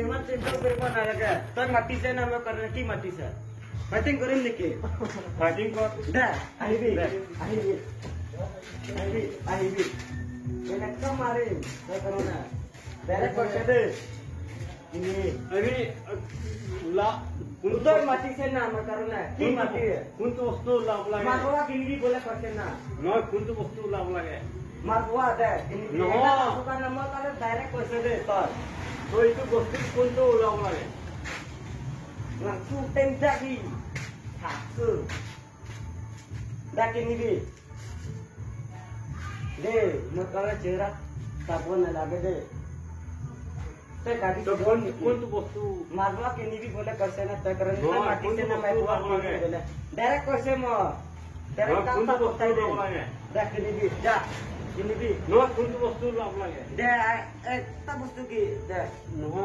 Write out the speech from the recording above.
ইমান চিন্তা কৰিব নালাগে তই মাতিছে না মই কৰে কি মাতিছে ফাইটিং কৰিম নেকি ফাইটিং কৰ দে আহিবি আহিবি আহিবি আহিবি এনেকা মাৰিম তই কৰো না ডাইৰেক্ট কৈছে দে ini lah untuk mati sena karena ki mati untuk wastu lah lagi marwa kini boleh persena no untuk wastu lah lagi marwa ada ini no bukan nama kalau direct person deh so itu wastu untuk lah lagi langsung tembak di satu dah kini bi deh makanya jerat sabun lagi deh तो कौन तो वस्तु मारवा के नहीं भी बोले कैसे ना तय करने ना माटी से ना मैं हुआ बोले डायरेक्ट कैसे मो डायरेक्ट काम तो बताई दे देख के नहीं भी जा ini भी नो कौन तो वस्तु लाभ लगे दे एक ता वस्तु की दे नो